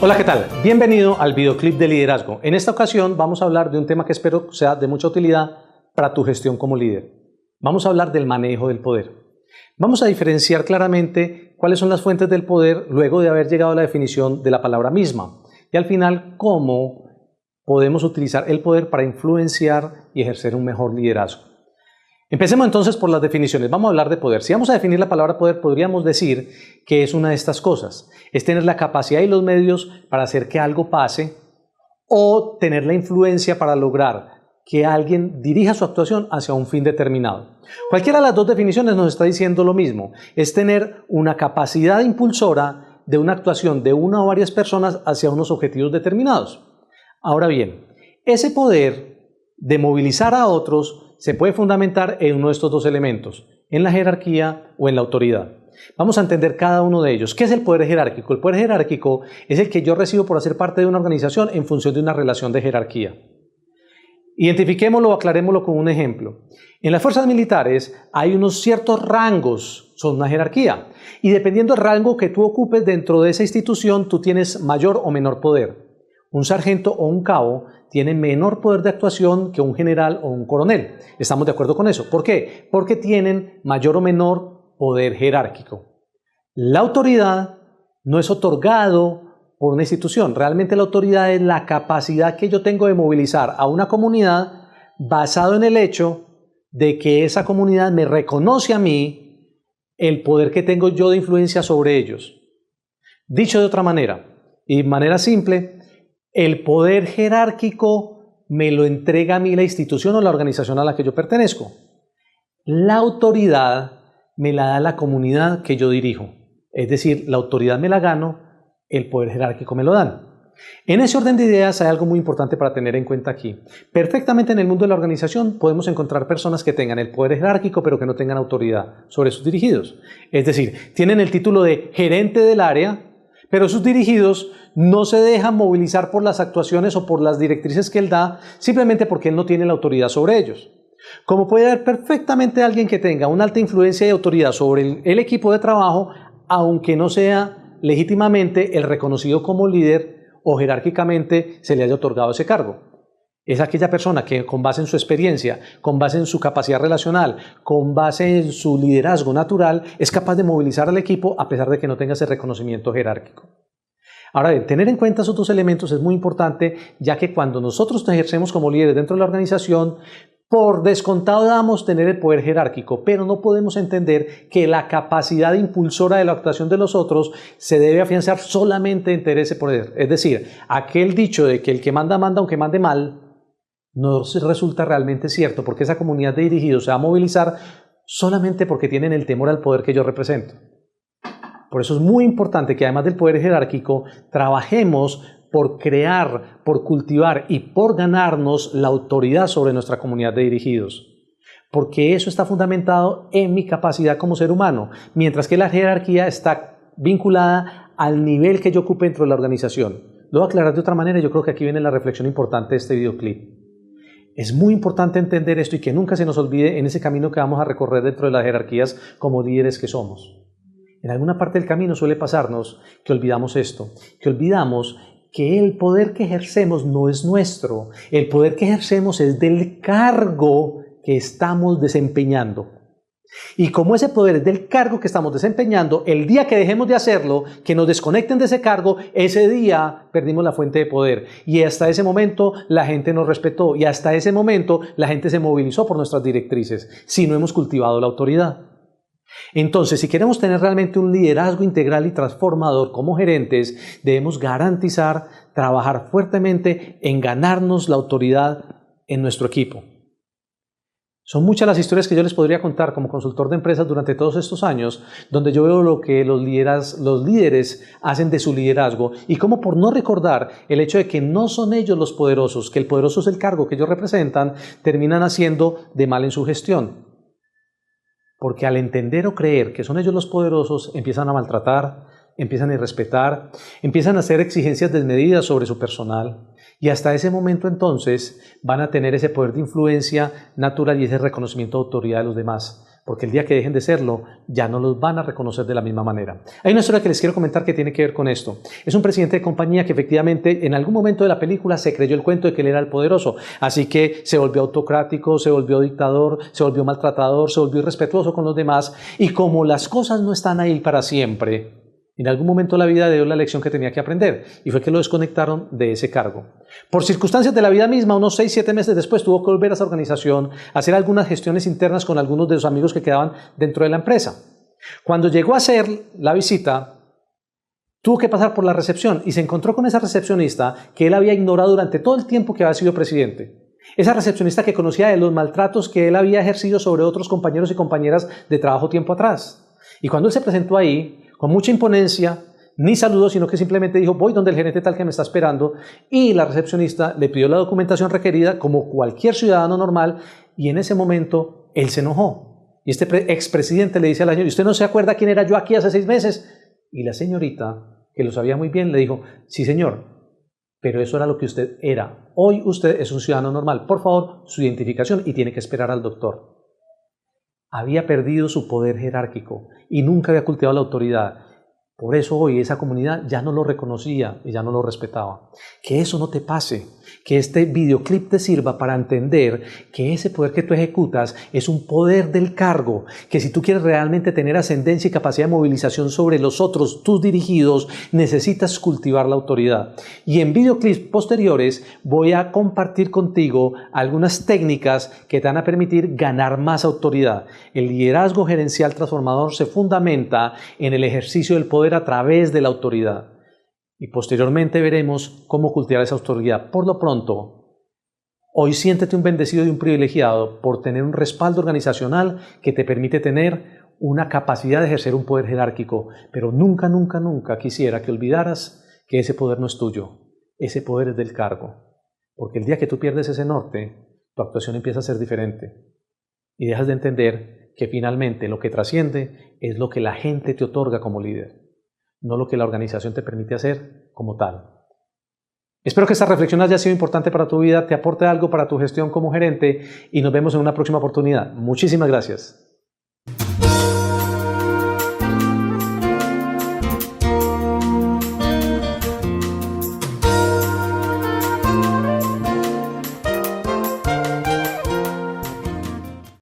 Hola, ¿qué tal? Bienvenido al videoclip de liderazgo. En esta ocasión vamos a hablar de un tema que espero sea de mucha utilidad para tu gestión como líder. Vamos a hablar del manejo del poder. Vamos a diferenciar claramente cuáles son las fuentes del poder luego de haber llegado a la definición de la palabra misma. Y al final, cómo podemos utilizar el poder para influenciar y ejercer un mejor liderazgo. Empecemos entonces por las definiciones. Vamos a hablar de poder. Si vamos a definir la palabra poder, podríamos decir que es una de estas cosas. Es tener la capacidad y los medios para hacer que algo pase o tener la influencia para lograr que alguien dirija su actuación hacia un fin determinado. Cualquiera de las dos definiciones nos está diciendo lo mismo. Es tener una capacidad impulsora de una actuación de una o varias personas hacia unos objetivos determinados. Ahora bien, ese poder de movilizar a otros se puede fundamentar en uno de estos dos elementos, en la jerarquía o en la autoridad. Vamos a entender cada uno de ellos. ¿Qué es el poder jerárquico? El poder jerárquico es el que yo recibo por hacer parte de una organización en función de una relación de jerarquía. Identifiquémoslo o aclarémoslo con un ejemplo. En las fuerzas militares hay unos ciertos rangos, son una jerarquía, y dependiendo del rango que tú ocupes dentro de esa institución, tú tienes mayor o menor poder. Un sargento o un cabo tiene menor poder de actuación que un general o un coronel. ¿Estamos de acuerdo con eso? ¿Por qué? Porque tienen mayor o menor poder jerárquico. La autoridad no es otorgado por una institución. Realmente la autoridad es la capacidad que yo tengo de movilizar a una comunidad basado en el hecho de que esa comunidad me reconoce a mí el poder que tengo yo de influencia sobre ellos. Dicho de otra manera, y de manera simple, el poder jerárquico me lo entrega a mí la institución o la organización a la que yo pertenezco. La autoridad me la da la comunidad que yo dirijo. Es decir, la autoridad me la gano, el poder jerárquico me lo dan. En ese orden de ideas hay algo muy importante para tener en cuenta aquí. Perfectamente en el mundo de la organización podemos encontrar personas que tengan el poder jerárquico pero que no tengan autoridad sobre sus dirigidos. Es decir, tienen el título de gerente del área, pero sus dirigidos no se dejan movilizar por las actuaciones o por las directrices que él da, simplemente porque él no tiene la autoridad sobre ellos. Como puede haber perfectamente alguien que tenga una alta influencia y autoridad sobre el equipo de trabajo, aunque no sea legítimamente el reconocido como líder o jerárquicamente se le haya otorgado ese cargo. Es aquella persona que con base en su experiencia, con base en su capacidad relacional, con base en su liderazgo natural, es capaz de movilizar al equipo a pesar de que no tenga ese reconocimiento jerárquico. Ahora bien, tener en cuenta esos dos elementos es muy importante, ya que cuando nosotros ejercemos como líderes dentro de la organización, por descontado damos tener el poder jerárquico, pero no podemos entender que la capacidad impulsora de la actuación de los otros se debe afianzar solamente en tener ese poder. Es decir, aquel dicho de que el que manda, manda aunque mande mal, no resulta realmente cierto, porque esa comunidad de dirigidos se va a movilizar solamente porque tienen el temor al poder que yo represento. Por eso es muy importante que además del poder jerárquico, trabajemos por crear, por cultivar y por ganarnos la autoridad sobre nuestra comunidad de dirigidos. Porque eso está fundamentado en mi capacidad como ser humano, mientras que la jerarquía está vinculada al nivel que yo ocupe dentro de la organización. Lo voy a aclarar de otra manera, yo creo que aquí viene la reflexión importante de este videoclip. Es muy importante entender esto y que nunca se nos olvide en ese camino que vamos a recorrer dentro de las jerarquías como líderes que somos. En alguna parte del camino suele pasarnos que olvidamos esto, que olvidamos que el poder que ejercemos no es nuestro, el poder que ejercemos es del cargo que estamos desempeñando. Y como ese poder es del cargo que estamos desempeñando, el día que dejemos de hacerlo, que nos desconecten de ese cargo, ese día perdimos la fuente de poder. Y hasta ese momento la gente nos respetó y hasta ese momento la gente se movilizó por nuestras directrices, si no hemos cultivado la autoridad. Entonces, si queremos tener realmente un liderazgo integral y transformador como gerentes, debemos garantizar, trabajar fuertemente en ganarnos la autoridad en nuestro equipo. Son muchas las historias que yo les podría contar como consultor de empresas durante todos estos años, donde yo veo lo que los líderes hacen de su liderazgo y cómo por no recordar el hecho de que no son ellos los poderosos, que el poderoso es el cargo que ellos representan, terminan haciendo de mal en su gestión. Porque al entender o creer que son ellos los poderosos, empiezan a maltratar, empiezan a irrespetar, empiezan a hacer exigencias desmedidas sobre su personal y hasta ese momento entonces van a tener ese poder de influencia natural y ese reconocimiento de autoridad de los demás. porque el día que dejen de serlo, ya no los van a reconocer de la misma manera. Hay una historia que les quiero comentar que tiene que ver con esto. Es un presidente de compañía que efectivamente en algún momento de la película se creyó el cuento de que él era el poderoso, así que se volvió autocrático, se volvió dictador, se volvió maltratador, se volvió irrespetuoso con los demás, y como las cosas no están ahí para siempre, en algún momento de la vida dio la lección que tenía que aprender, y fue que lo desconectaron de ese cargo. Por circunstancias de la vida misma, unos 6-7 meses después tuvo que volver a esa organización a hacer algunas gestiones internas con algunos de sus amigos que quedaban dentro de la empresa. Cuando llegó a hacer la visita, tuvo que pasar por la recepción y se encontró con esa recepcionista que él había ignorado durante todo el tiempo que había sido presidente. Esa recepcionista que conocía de los maltratos que él había ejercido sobre otros compañeros y compañeras de trabajo tiempo atrás. Y cuando él se presentó ahí, con mucha imponencia, ni saludó, sino que simplemente dijo, voy donde el gerente tal que me está esperando, y la recepcionista le pidió la documentación requerida como cualquier ciudadano normal, y en ese momento él se enojó. Y este expresidente le dice a la señora, ¿usted no se acuerda quién era yo aquí hace 6 meses? Y la señorita, que lo sabía muy bien, le dijo, sí señor, pero eso era lo que usted era. Hoy usted es un ciudadano normal. Por favor, su identificación, y tiene que esperar al doctor. Había perdido su poder jerárquico y nunca había cultivado la autoridad. Por eso hoy esa comunidad ya no lo reconocía y ya no lo respetaba. Que eso no te pase, que este videoclip te sirva para entender que ese poder que tú ejecutas es un poder del cargo, que si tú quieres realmente tener ascendencia y capacidad de movilización sobre los otros, tus dirigidos, necesitas cultivar la autoridad. Y en videoclips posteriores voy a compartir contigo algunas técnicas que te van a permitir ganar más autoridad. El liderazgo gerencial transformador se fundamenta en el ejercicio del poder a través de la autoridad. Y posteriormente veremos cómo cultivar esa autoridad. Por lo pronto, hoy siéntete un bendecido y un privilegiado por tener un respaldo organizacional que te permite tener una capacidad de ejercer un poder jerárquico. Pero nunca, nunca, nunca quisiera que olvidaras que ese poder no es tuyo. Ese poder es del cargo. Porque el día que tú pierdes ese norte, tu actuación empieza a ser diferente. Y dejas de entender que finalmente lo que trasciende es lo que la gente te otorga como líder, no lo que la organización te permite hacer como tal. Espero que esta reflexión haya sido importante para tu vida, te aporte algo para tu gestión como gerente y nos vemos en una próxima oportunidad. Muchísimas gracias.